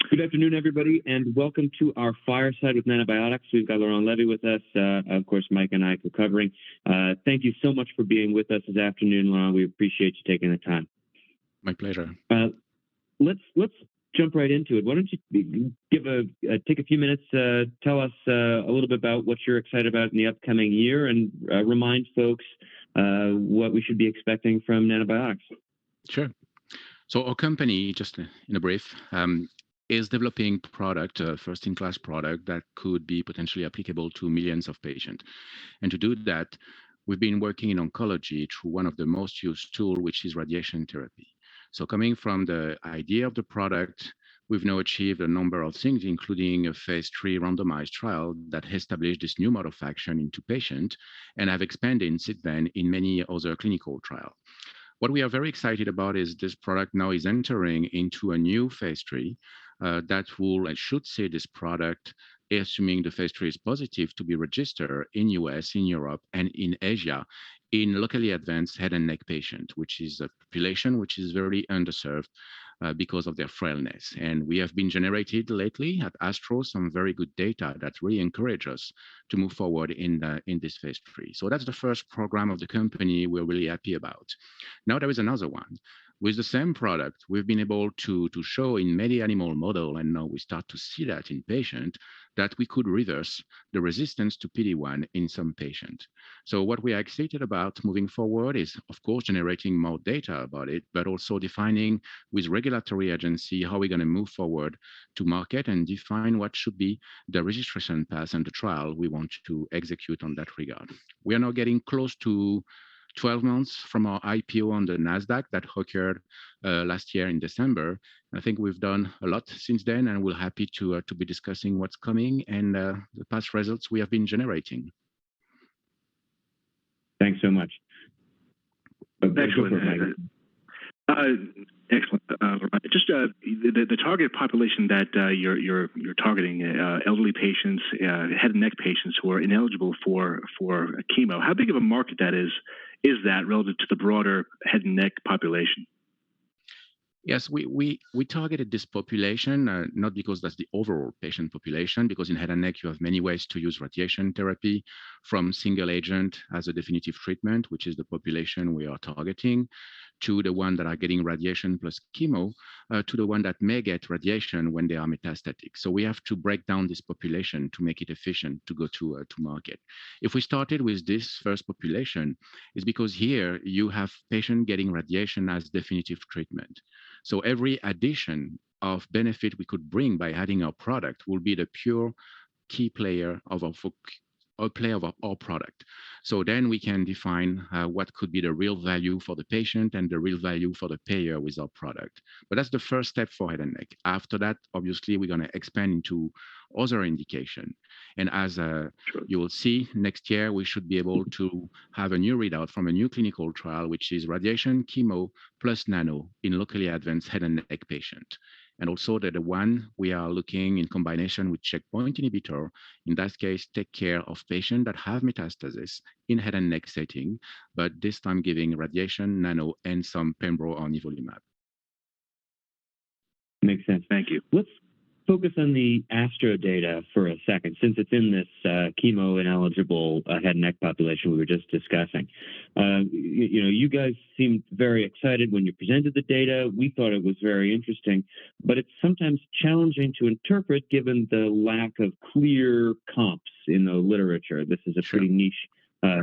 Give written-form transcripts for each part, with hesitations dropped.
Good afternoon, everybody, and welcome to our fireside with Nanobiotix. We've got Laurent Levy with us, of course, Mike and I co-covering. Thank you so much for being with us this afternoon, Laurent. We appreciate you taking the time. My pleasure. Let's jump right into it. Why don't you take a few minutes, tell us a little bit about what you're excited about in the upcoming year, and remind folks what we should be expecting from Nanobiotix. Sure. So our company, just in a brief, is developing product, a first-in-class product that could be potentially applicable to millions of patients. And to do that, we've been working in oncology through one of the most used tools, which is radiation therapy. So coming from the idea of the product, we've now achieved a number of things, including a phase 3 randomized trial that established this new mode of action into patients and have expanded since then in many other clinical trials. What we are very excited about is this product now is entering into a new phase 3 that will and should see this product, assuming the phase 3 is positive, to be registered in US, in Europe, and in Asia in locally advanced head and neck patients, which is a population which is very underserved because of their frailness. And we have been generated lately at Astro some very good data that really encourage us to move forward in this phase 3. So that's the first program of the company we're really happy about. Now there is another one. With the same product, we've been able to show in many animal models, and now we start to see that in patients, that we could reverse the resistance to PD-1 in some patients. So what we are excited about moving forward is, of course, generating more data about it, but also defining with regulatory agency how we're going to move forward to market and define what should be the registration path and the trial we want to execute on that regard. We are now getting close to 12 months from our IPO on the NASDAQ that occurred last year in December. I think we've done a lot since then, and we're happy to be discussing what's coming and the past results we have been generating. Thanks so much. Excellent. Excellent. Just the target population that you're targeting, elderly patients, head and neck patients who are ineligible for chemo. How big of a market that is that relative to the broader head and neck population? Yes, we targeted this population, not because that's the overall patient population, because in head and neck, you have many ways to use radiation therapy, from single agent as a definitive treatment, which is the population we are targeting, to the one that are getting radiation plus chemo, to the one that may get radiation when they are metastatic. So we have to break down this population to make it efficient to go to market. If we started with this first population, it's because here you have patient getting radiation as definitive treatment. So every addition of benefit we could bring by adding our product will be the pure key player of our product. So then we can define what could be the real value for the patient and the real value for the payer with our product. But that's the first step for head and neck. After that, obviously, we're going to expand into other indication. And as you will see, next year, we should be able to have a new readout from a new clinical trial, which is radiation, chemo, plus nano in locally advanced head and neck patient. And also the one we are looking in combination with checkpoint inhibitor, in that case, take care of patients that have metastasis in head and neck setting, but this time giving radiation, nano, and some pembro or nivolumab. Makes sense. Thank you. Let's focus on the Astro data for a second, since it's in this chemo-ineligible head and neck population we were just discussing. You guys seemed very excited when you presented the data. We thought it was very interesting, but it's sometimes challenging to interpret given the lack of clear comps in the literature. This is a pretty niche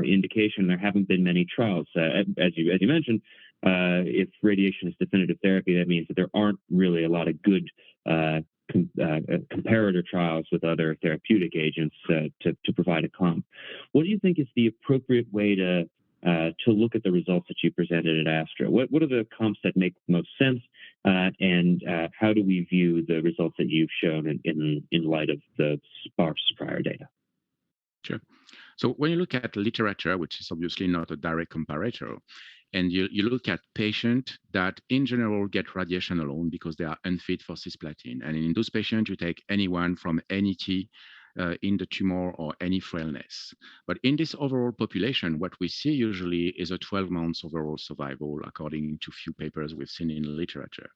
indication. There haven't been many trials. As you mentioned, if radiation is definitive therapy, that means that there aren't really a lot of good comparator trials with other therapeutic agents to provide a comp. What do you think is the appropriate way to look at the results that you presented at Astro? What are the comps that make most sense, and how do we view the results that you've shown in light of the sparse prior data? Sure. So when you look at literature, which is obviously not a direct comparator, and you look at patients that in general get radiation alone because they are unfit for cisplatin. And in those patients, you take anyone from NET in the tumor or any frailness. But in this overall population, what we see usually is a 12 months overall survival, according to few papers we've seen in literature.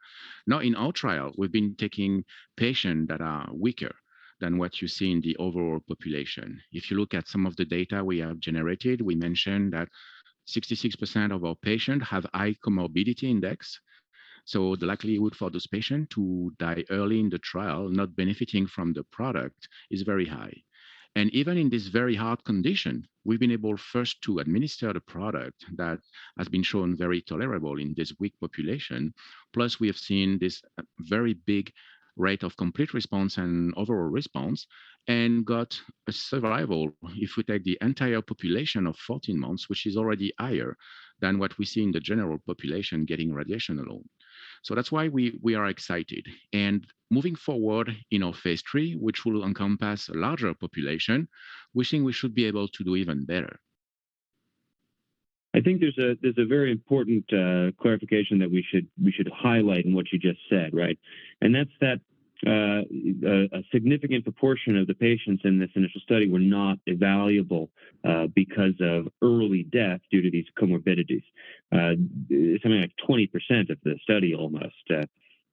Now, in our trial, we've been taking patients that are weaker than what you see in the overall population. If you look at some of the data we have generated, we mentioned that 66% of our patients have high comorbidity index. So the likelihood for those patients to die early in the trial, not benefiting from the product, is very high. And even in this very hard condition, we've been able first to administer the product that has been shown very tolerable in this weak population. Plus, we have seen this very big rate of complete response and overall response, and got a survival, if we take the entire population, of 14 months, which is already higher than what we see in the general population getting radiation alone. So that's why we are excited. And moving forward in our phase 3, which will encompass a larger population, we think we should be able to do even better. I think there's a very important clarification that we should highlight in what you just said, right? And that's that a significant proportion of the patients in this initial study were not evaluable because of early death due to these comorbidities. Something like 20% of the study almost,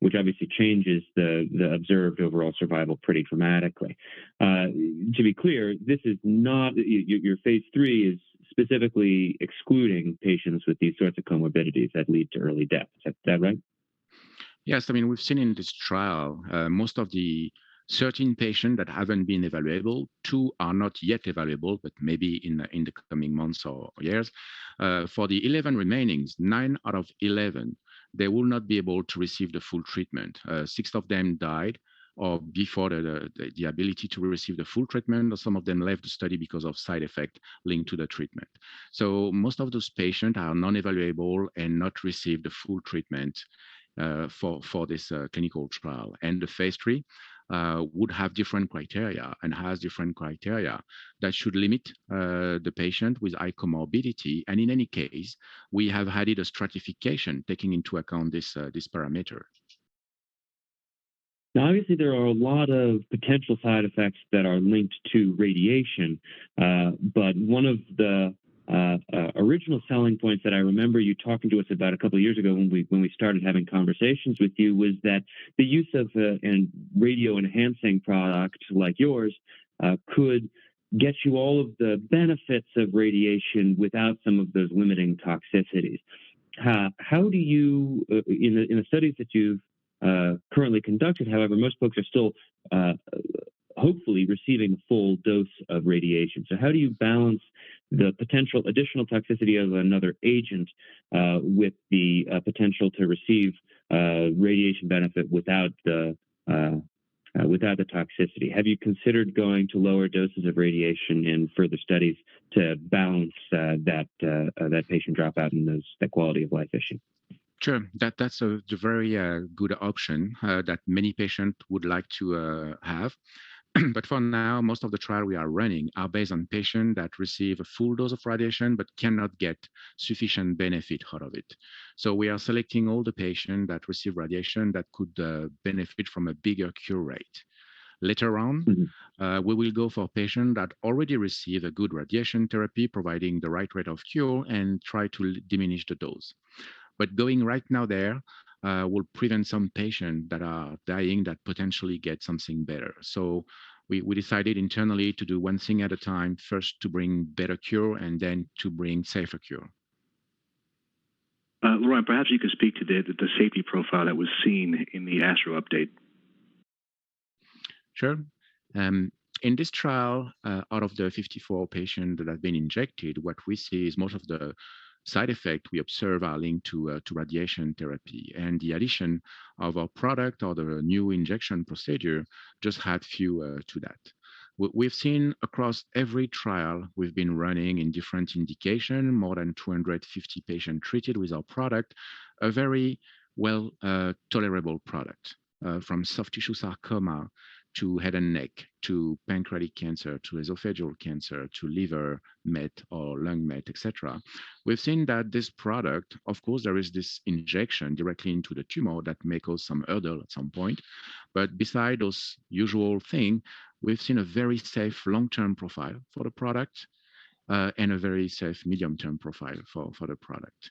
which obviously changes the observed overall survival pretty dramatically. To be clear, this is not, your phase 3 is specifically excluding patients with these sorts of comorbidities that lead to early death. Is that right? Yes, I mean, we've seen in this trial, most of the 13 patients that haven't been evaluable, 2 are not yet evaluable, but maybe in the coming months or years. For the 11 remaining, 9 out of 11, they will not be able to receive the full treatment. 6 of them died or before the ability to receive the full treatment, or some of them left the study because of side effect linked to the treatment. So most of those patients are non-evaluable and not receive the full treatment for this clinical trial. And the phase 3 would have different criteria and has different criteria that should limit the patient with high comorbidity. And in any case, we have added a stratification taking into account this parameter. Now, obviously, there are a lot of potential side effects that are linked to radiation, but one of the original selling points that I remember you talking to us about a couple of years ago when we started having conversations with you was that the use of a radio enhancing product like yours could get you all of the benefits of radiation without some of those limiting toxicities. How do you, in the studies that you've currently conducted, however, most folks are still hopefully receiving a full dose of radiation. So how do you balance the potential additional toxicity of another agent with the potential to receive radiation benefit without the toxicity? Have you considered going to lower doses of radiation in further studies to balance that patient dropout and that quality of life issue? Sure, that's a very good option that many patients would like to have. But for now, most of the trial we are running are based on patients that receive a full dose of radiation but cannot get sufficient benefit out of it. So we are selecting all the patients that receive radiation that could benefit from a bigger cure rate. Later on, we will go for patients that already receive a good radiation therapy, providing the right rate of cure, and try to diminish the dose. But going right now there will prevent some patients that are dying that potentially get something better. So we decided internally to do one thing at a time, first to bring better cure and then to bring safer cure. Laurent, perhaps you could speak to the safety profile that was seen in the ASTRO update. Sure. In this trial, out of the 54 patients that have been injected, what we see is most of the side effects we observe are linked to radiation therapy, and the addition of our product or the new injection procedure just had few to that. We've seen across every trial we've been running in different indications, more than 250 patients treated with our product, a very well tolerable product, from soft tissue sarcoma to head and neck, to pancreatic cancer, to esophageal cancer, to liver met or lung met, etc. We've seen that this product, of course, there is this injection directly into the tumor that may cause some hurdle at some point. But beside those usual things, we've seen a very safe long-term profile for the product and a very safe medium-term profile for the product.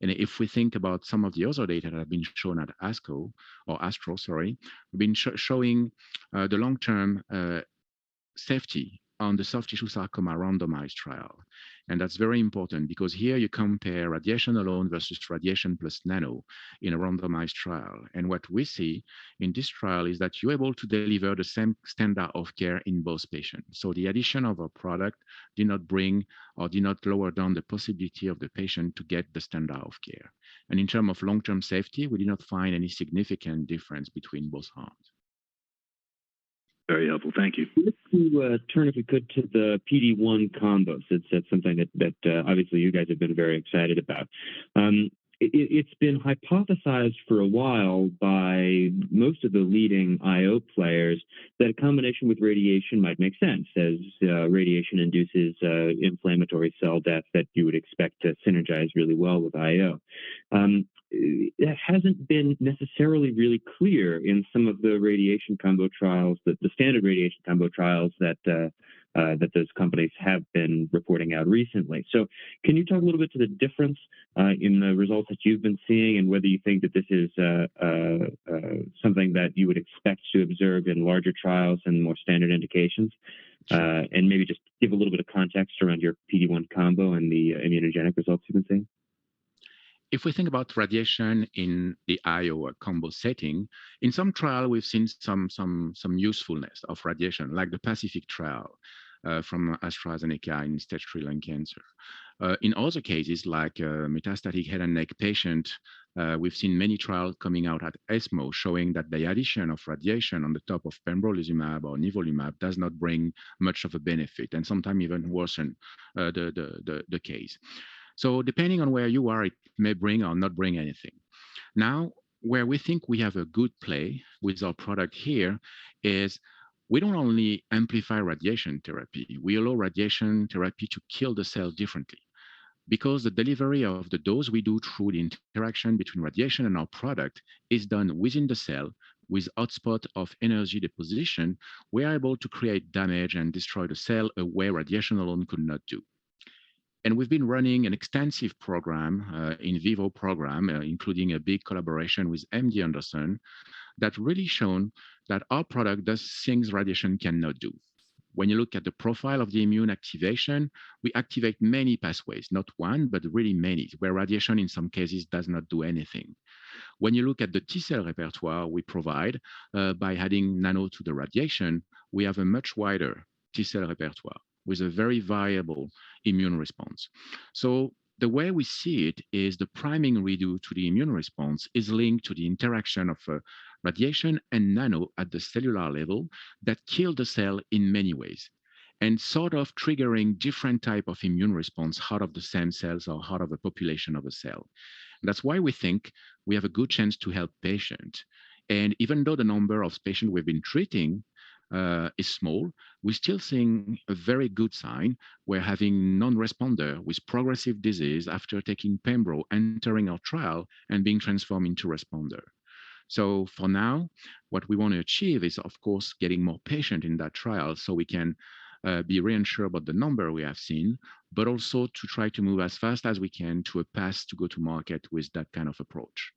And if we think about some of the other data that have been shown at ASTRO, sorry, we've been showing the long-term safety on the soft tissue sarcoma randomized trial. And that's very important because here you compare radiation alone versus radiation plus nano in a randomized trial. And what we see in this trial is that you're able to deliver the same standard of care in both patients. So the addition of a product did not bring or did not lower down the possibility of the patient to get the standard of care. And in terms of long-term safety, we did not find any significant difference between both arms. Very helpful. Thank you. Let's turn, if we could, to the PD-1 combos. It's something that obviously you guys have been very excited about. It's been hypothesized for a while by most of the leading IO players that a combination with radiation might make sense, as radiation induces inflammatory cell death that you would expect to synergize really well with IO. It hasn't been necessarily really clear in some of the radiation combo trials, the standard radiation combo trials that those companies have been reporting out recently. So can you talk a little bit to the difference in the results that you've been seeing and whether you think that this is something that you would expect to observe in larger trials and more standard indications? And maybe just give a little bit of context around your PD-1 combo and the immunogenic results you've been seeing. If we think about radiation in the IO combo setting, in some trial we've seen some usefulness of radiation, like the Pacific trial from AstraZeneca in stage 3 lung cancer. In other cases, like metastatic head and neck patient, we've seen many trials coming out at ESMO showing that the addition of radiation on the top of pembrolizumab or nivolumab does not bring much of a benefit, and sometimes even worsen the case. So depending on where you are, it may bring or not bring anything. Now, where we think we have a good play with our product here is we don't only amplify radiation therapy, we allow radiation therapy to kill the cell differently. Because the delivery of the dose we do through the interaction between radiation and our product is done within the cell with hotspot of energy deposition, we are able to create damage and destroy the cell a way radiation alone could not do. And we've been running an extensive program, in vivo program, including a big collaboration with MD Anderson, that really shown that our product does things radiation cannot do. When you look at the profile of the immune activation, we activate many pathways, not one, but really many, where radiation in some cases does not do anything. When you look at the T-cell repertoire we provide by adding nano to the radiation, we have a much wider T-cell repertoire with a very variable immune response. So the way we see it is the priming redo to the immune response is linked to the interaction of radiation and nano at the cellular level that kill the cell in many ways, and sort of triggering different type of immune response out of the same cells or out of a population of a cell. And that's why we think we have a good chance to help patients. And even though the number of patients we've been treating is small, we're still seeing a very good sign. We're having non-responder with progressive disease after taking pembro, entering our trial and being transformed into responder. So for now, what we want to achieve is, of course, getting more patients in that trial so we can be reassured about the number we have seen, but also to try to move as fast as we can to a path to go to market with that kind of approach.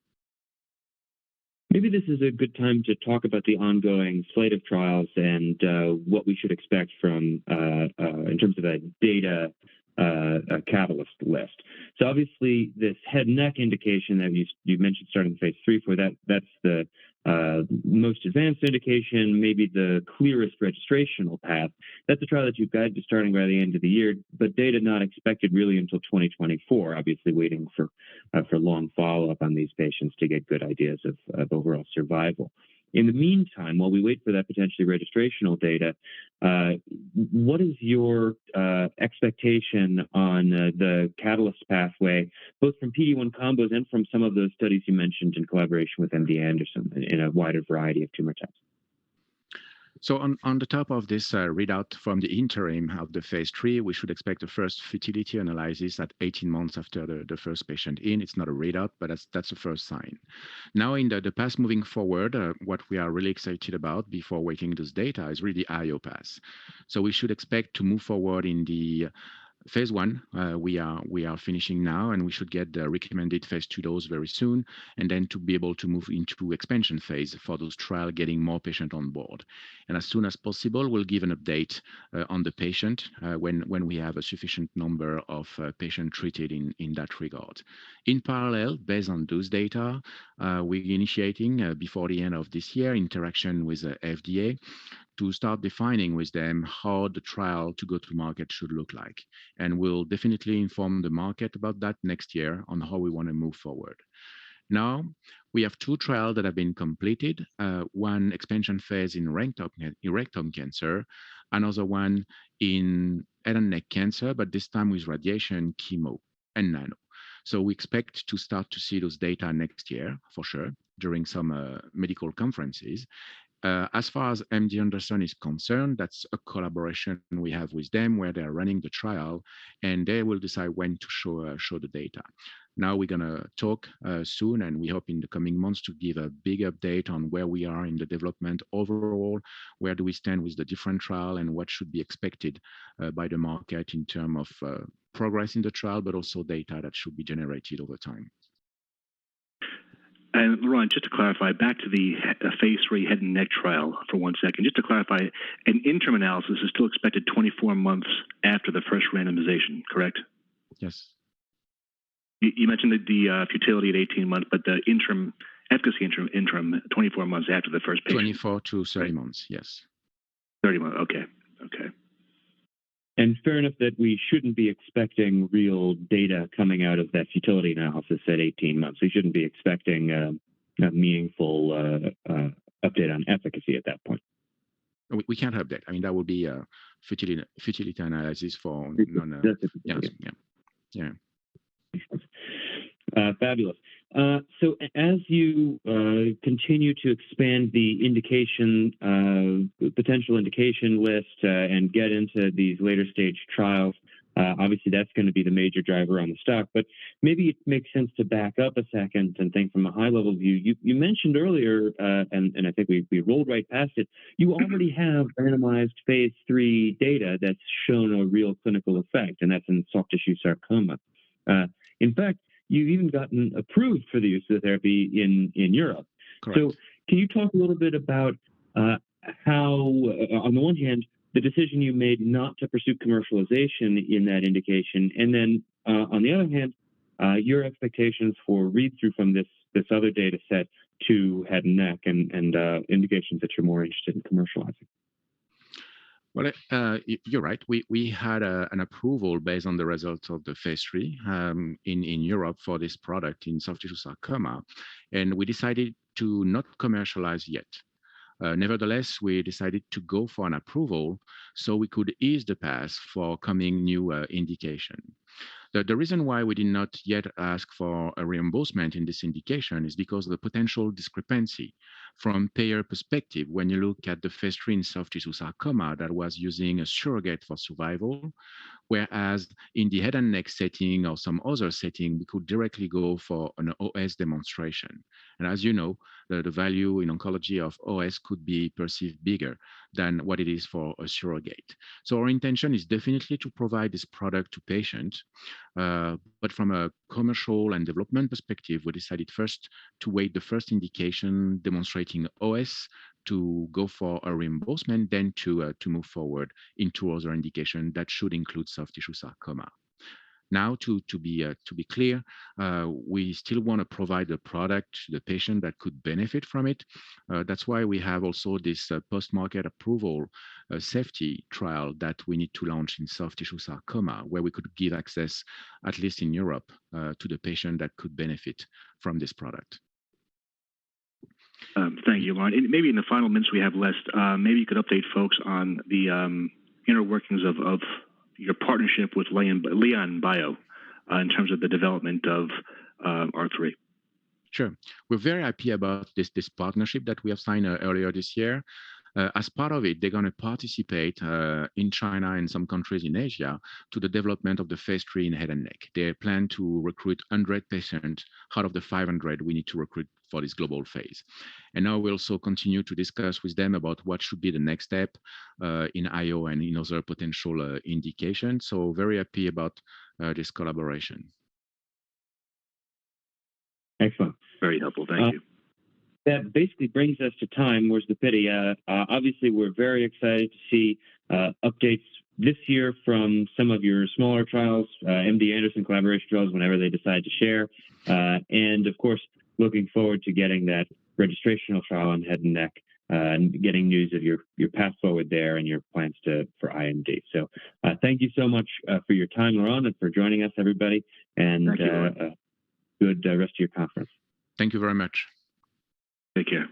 Maybe this is a good time to talk about the ongoing slate of trials and what we should expect from in terms of a data catalyst list. So obviously, this head and neck indication that you mentioned starting phase 3 for that's the most advanced indication, maybe the clearest registrational path. That's a trial that you've guided to starting by the end of the year, but data not expected really until 2024. Obviously, waiting for long follow-up on these patients to get good ideas of overall survival. In the meantime, while we wait for that potentially registrational data, what is your expectation on the catalyst pathway, both from PD-1 combos and from some of those studies you mentioned in collaboration with MD Anderson in a wider variety of tumor types? So on the top of this readout from the interim of the phase 3, we should expect the first futility analysis at 18 months after the first patient in. It's not a readout, but that's the first sign. Now in the path moving forward, what we are really excited about before waiting this data is really the IO path. So we should expect to move forward in the phase one, we are finishing now, and we should get the recommended phase 2 dose very soon, and then to be able to move into expansion phase for those trial, getting more patient on board. And as soon as possible, we'll give an update on the patient when we have a sufficient number of patient treated in that regard. In parallel, based on those data, we're initiating before the end of this year interaction with the FDA to start defining with them how the trial to go to market should look like. And we'll definitely inform the market about that next year on how we want to move forward. Now, we have 2 trials that have been completed, one expansion phase in rectum cancer, another one in head and neck cancer, but this time with radiation, chemo, and nano. So we expect to start to see those data next year, for sure, during some medical conferences. As far as MD Anderson is concerned, that's a collaboration we have with them where they're running the trial, and they will decide when to show the data. Now we're going to talk soon, and we hope in the coming months to give a big update on where we are in the development overall, where do we stand with the different trial, and what should be expected by the market in terms of progress in the trial, but also data that should be generated over time. And Laurent, just to clarify, back to the phase 3 head and neck trial for 1 second. Just to clarify, an interim analysis is still expected 24 months after the first randomization, correct? Yes. You mentioned the futility at 18 months, but the interim efficacy interim 24 months after the first patient. 24 to 30 months, yes. 30 months, okay. And fair enough that we shouldn't be expecting real data coming out of that futility analysis at 18 months. We shouldn't be expecting a meaningful update on efficacy at that point. We can't have that. I mean, that would be a futility analysis for yeah. Fabulous. So as you continue to expand the potential indication list and get into these later stage trials, obviously that's going to be the major driver on the stock. But maybe it makes sense to back up a second and think from a high level view. You mentioned earlier, and I think we rolled right past it, you already have randomized phase 3 data that's shown a real clinical effect, and that's in soft tissue sarcoma. In fact, you've even gotten approved for the use of the therapy in Europe. Correct. So can you talk a little bit about how, on the one hand, the decision you made not to pursue commercialization in that indication, and then on the other hand, your expectations for read-through from this other data set to head and neck and indications that you're more interested in commercializing? Well, you're right. We had an approval based on the results of the phase 3 in Europe for this product in soft tissue sarcoma, and we decided to not commercialize yet. Nevertheless, we decided to go for an approval so we could ease the path for coming new indication. The reason why we did not yet ask for a reimbursement in this indication is because of the potential discrepancy from payer perspective when you look at the phase 3 in soft tissue sarcoma that was using a surrogate for survival, whereas in the head and neck setting or some other setting, we could directly go for an OS demonstration. And as you know, the value in oncology of OS could be perceived bigger than what it is for a surrogate. So our intention is definitely to provide this product to patients, but from a commercial and development perspective, we decided first to wait the first indication demonstrating OS to go for a reimbursement, then to move forward into other indications that should include soft tissue sarcoma. Now, to be clear, we still want to provide a product to the patient that could benefit from it. That's why we have also this post-market approval safety trial that we need to launch in soft tissue sarcoma, where we could give access, at least in Europe, to the patient that could benefit from this product. Thank you, Laurent. And maybe in the final minutes we have left, maybe you could update folks on the inner workings of your partnership with Leon Bio in terms of the development of R3. Sure. We're very happy about this partnership that we have signed earlier this year. As part of it, they're going to participate in China and some countries in Asia to the development of the phase 3 in head and neck. They plan to recruit 100 patients out of the 500 we need to recruit for this global phase. And now we also continue to discuss with them about what should be the next step in IO and in other potential indications. So very happy about this collaboration. Excellent. Very helpful. Thank you. That basically brings us to time. Where's the pity? Obviously, we're very excited to see updates this year from some of your smaller trials, MD Anderson collaboration trials, whenever they decide to share. And of course, looking forward to getting that registrational trial on head and neck and getting news of your path forward there and your plans for IND. So thank you so much for your time, Laurent, and for joining us, everybody. And good rest of your conference. Thank you very much. Take care.